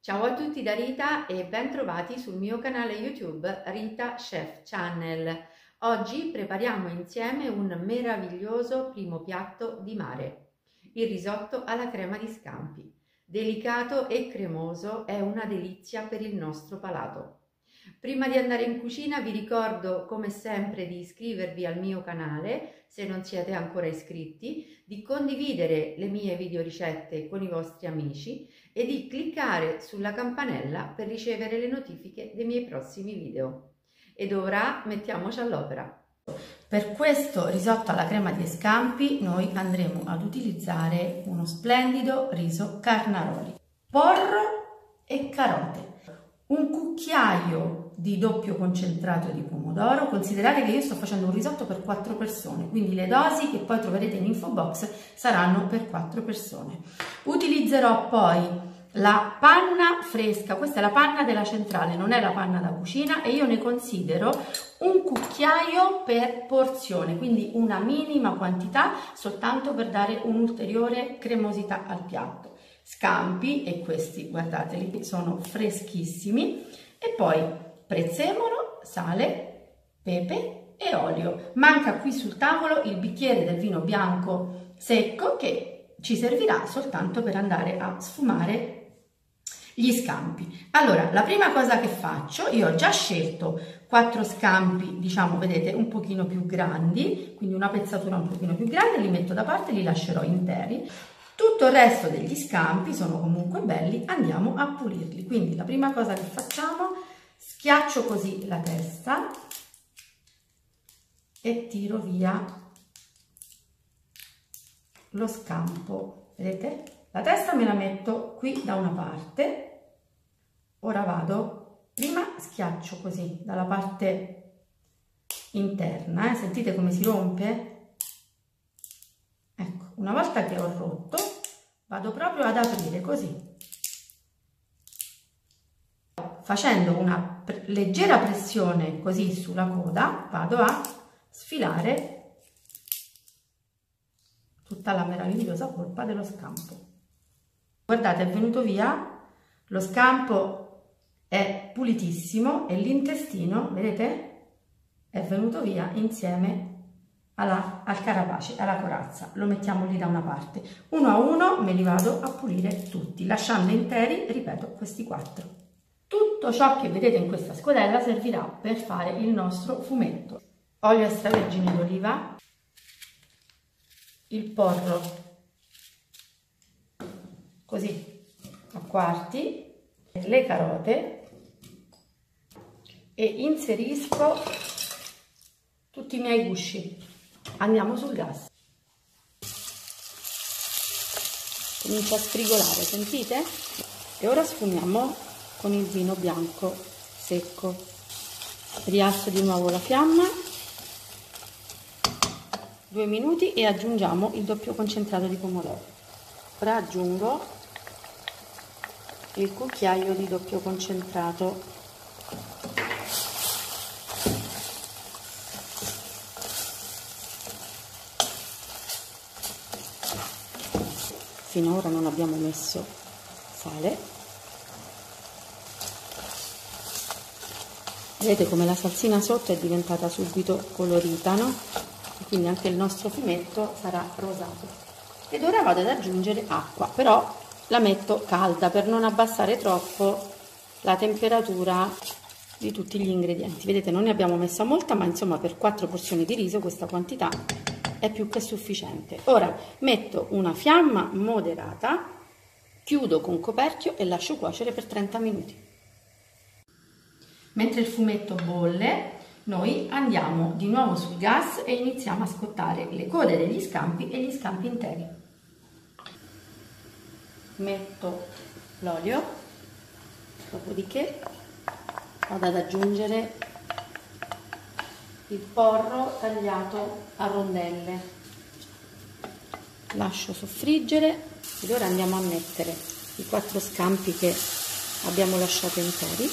Ciao a tutti da Rita e ben trovati sul mio canale YouTube Rita Chef Channel. Oggi prepariamo insieme un meraviglioso primo piatto di mare, il risotto alla crema di scampi. Delicato e cremoso, è una delizia per il nostro palato. Prima di andare in cucina vi ricordo come sempre di iscrivervi al mio canale se non siete ancora iscritti, di condividere le mie video ricette con i vostri amici e di cliccare sulla campanella per ricevere le notifiche dei miei prossimi video. Ed ora mettiamoci all'opera. Per questo risotto alla crema di scampi noi andremo ad utilizzare uno splendido riso carnaroli, porro e carote, un cucchiaio di doppio concentrato di pomodoro. Considerate che io sto facendo un risotto per 4 persone, quindi le dosi che poi troverete in info box saranno per 4 persone. Utilizzerò poi la panna fresca, questa è la panna della centrale, non è la panna da cucina, e io ne considero un cucchiaio per porzione, quindi una minima quantità soltanto per dare un'ulteriore cremosità al piatto. Scampi, e questi guardateli, sono freschissimi, e poi prezzemolo, sale, pepe e olio. Manca qui sul tavolo il bicchiere del vino bianco secco che ci servirà soltanto per andare a sfumare gli scampi. Allora, la prima cosa che faccio, io ho già scelto 4 scampi, diciamo, vedete, un pochino più grandi, quindi una pezzatura un pochino più grande, li metto da parte, li lascerò interi. Tutto il resto degli scampi sono comunque belli, andiamo a pulirli. Quindi la prima cosa che facciamo, schiaccio così la testa e tiro via lo scampo, vedete? La testa me la metto qui da una parte. Ora vado, prima schiaccio così dalla parte interna, sentite come si rompe? Ecco, una volta che ho rotto, vado proprio ad aprire così, facendo una leggera pressione così sulla coda, vado a sfilare tutta la meravigliosa polpa dello scampo. Guardate, è venuto via, lo scampo è pulitissimo e l'intestino, vedete, è venuto via insieme al carapace, alla corazza. Lo mettiamo lì da una parte. Uno a uno me li vado a pulire tutti, lasciando interi, ripeto, questi 4. Tutto ciò che vedete in questa scodella servirà per fare il nostro fumetto. Olio extravergine d'oliva, il porro così a quarti, le carote, e inserisco tutti i miei gusci. Andiamo sul gas. Comincia a sfrigolare, sentite? E ora sfumiamo con il vino bianco secco. Rialzo di nuovo la fiamma, 2 minuti, e aggiungiamo il doppio concentrato di pomodoro. Ora aggiungo il cucchiaio di doppio concentrato. Finora non abbiamo messo sale. Vedete come la salsina sotto è diventata subito colorita, no? E quindi anche il nostro fumetto sarà rosato. Ed ora vado ad aggiungere acqua, però la metto calda per non abbassare troppo la temperatura di tutti gli ingredienti. Vedete, non ne abbiamo messa molta, ma insomma per 4 porzioni di riso questa quantità è più che sufficiente. Ora metto una fiamma moderata, chiudo con coperchio e lascio cuocere per 30 minuti. Mentre il fumetto bolle, noi andiamo di nuovo sul gas e iniziamo a scottare le code degli scampi e gli scampi interi. Metto l'olio, dopodiché vado ad aggiungere il porro tagliato a rondelle, lascio soffriggere ed ora andiamo a mettere i 4 scampi che abbiamo lasciato interi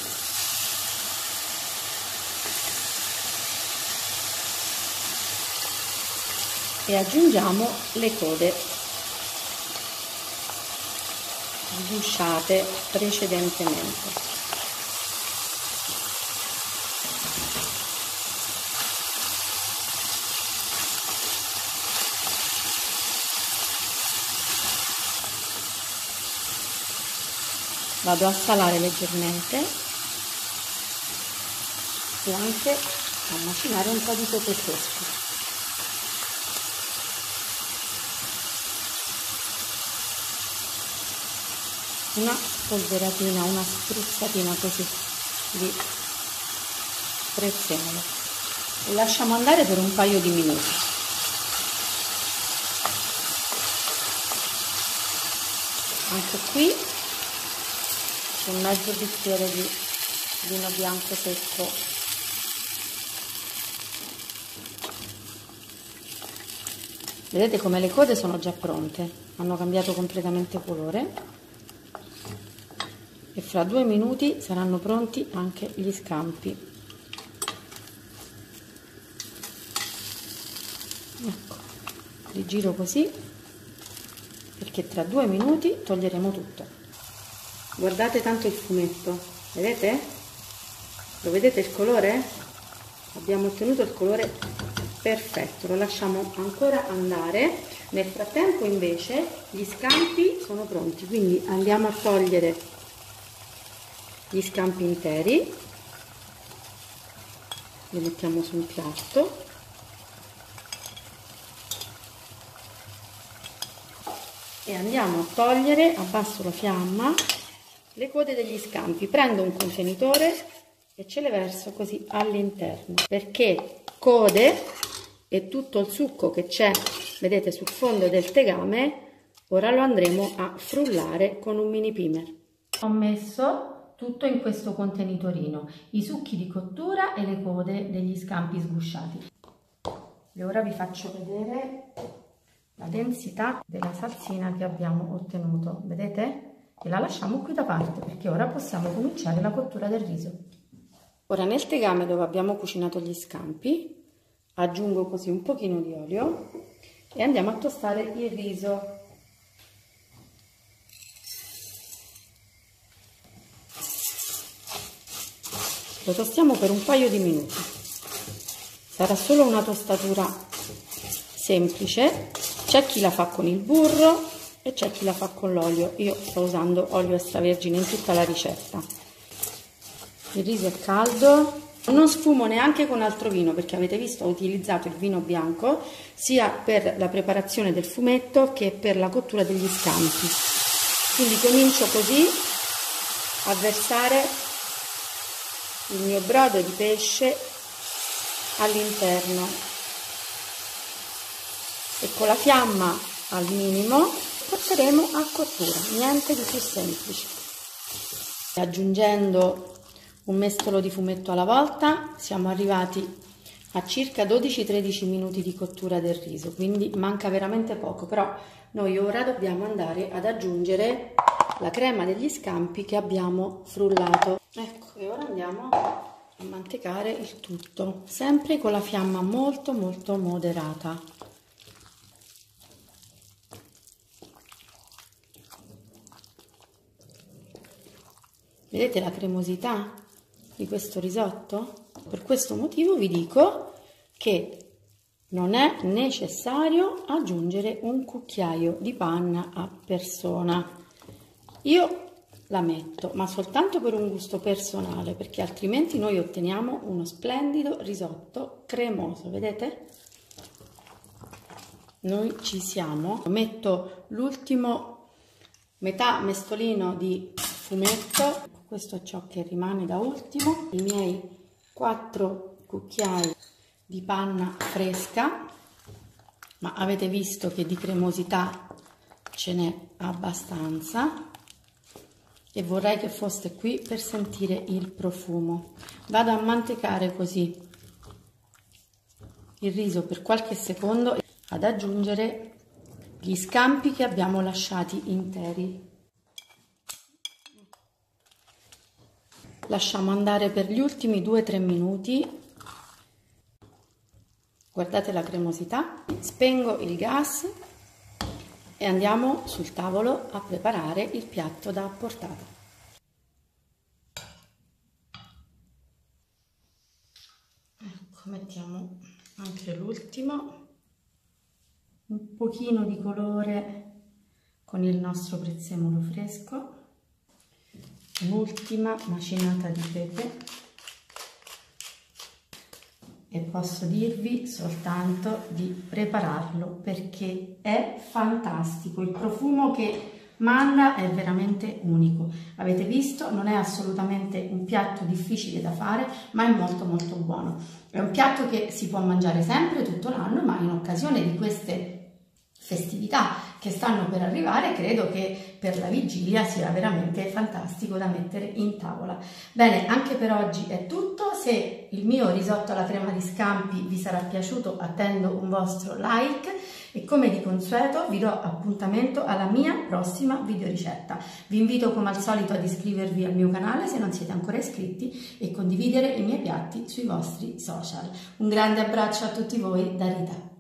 e aggiungiamo le code. sgusciate precedentemente. Vado a salare leggermente e anche a macinare un po' di pepe fresco. Una polveratina, una spruzzatina così di prezzemolo e lasciamo andare per un paio di minuti. Anche qui un mezzo bicchiere di vino bianco secco. Vedete come le code sono già pronte, hanno cambiato completamente colore e fra 2 minuti saranno pronti anche gli scampi. Ecco, li giro così perché tra 2 minuti toglieremo tutto. Guardate tanto il fumetto, vedete? Lo vedete il colore? Abbiamo ottenuto il colore perfetto, lo lasciamo ancora andare. Nel frattempo invece gli scampi sono pronti, quindi andiamo a togliere gli scampi interi, li mettiamo su un piatto e andiamo a togliere, abbasso la fiamma, le code degli scampi. Prendo un contenitore e ce le verso così all'interno, perché code e tutto il succo che c'è, vedete, sul fondo del tegame, ora lo andremo a frullare con un mini primer. Ho messo tutto in questo contenitorino, i succhi di cottura e le code degli scampi sgusciati. E ora vi faccio vedere la densità della salsina che abbiamo ottenuto, vedete? E la lasciamo qui da parte perché ora possiamo cominciare la cottura del riso. Ora nel tegame dove abbiamo cucinato gli scampi aggiungo così un pochino di olio e andiamo a tostare il riso. Lo tostiamo per un paio di minuti. Sarà solo una tostatura semplice. C'è chi la fa con il burro e c'è chi la fa con l'olio. Io sto usando olio extravergine in tutta la ricetta. Il riso è caldo, non sfumo neanche con altro vino perché avete visto ho utilizzato il vino bianco sia per la preparazione del fumetto che per la cottura degli scampi. Quindi comincio così a versare il mio brodo di pesce all'interno e con la fiamma al minimo porteremo a cottura, niente di più semplice. Aggiungendo un mestolo di fumetto alla volta siamo arrivati a circa 12-13 minuti di cottura del riso, quindi manca veramente poco, però noi ora dobbiamo andare ad aggiungere la crema degli scampi che abbiamo frullato. Ecco, e ora andiamo a mantecare il tutto, sempre con la fiamma molto moderata. Vedete la cremosità di questo risotto? Per questo motivo vi dico che non è necessario aggiungere un cucchiaio di panna a persona. Io la metto, ma soltanto per un gusto personale, perché altrimenti noi otteniamo uno splendido risotto cremoso, vedete? Noi ci siamo. Metto l'ultimo metà mestolino di fumetto. Questo è ciò che rimane da ultimo, i miei 4 cucchiai di panna fresca, ma avete visto che di cremosità ce n'è abbastanza e vorrei che foste qui per sentire il profumo. Vado a mantecare così il riso per qualche secondo ad aggiungere gli scampi che abbiamo lasciati interi. Lasciamo andare per gli ultimi 2-3 minuti. Guardate la cremosità. Spengo il gas e andiamo sul tavolo a preparare il piatto da portata. Ecco, mettiamo anche l'ultimo, un pochino di colore con il nostro prezzemolo fresco, un'ultima macinata di pepe e posso dirvi soltanto di prepararlo perché è fantastico. Il profumo che manda è veramente unico. Avete visto, non è assolutamente un piatto difficile da fare, ma è molto molto buono. È un piatto che si può mangiare sempre tutto l'anno, ma in occasione di queste festività che stanno per arrivare credo che per la vigilia sia veramente fantastico da mettere in tavola. Bene, anche per oggi è tutto. Se il mio risotto alla crema di scampi vi sarà piaciuto, attendo un vostro like e come di consueto vi do appuntamento alla mia prossima videoricetta. Vi invito come al solito ad iscrivervi al mio canale se non siete ancora iscritti e condividere i miei piatti sui vostri social. Un grande abbraccio a tutti voi da Rita.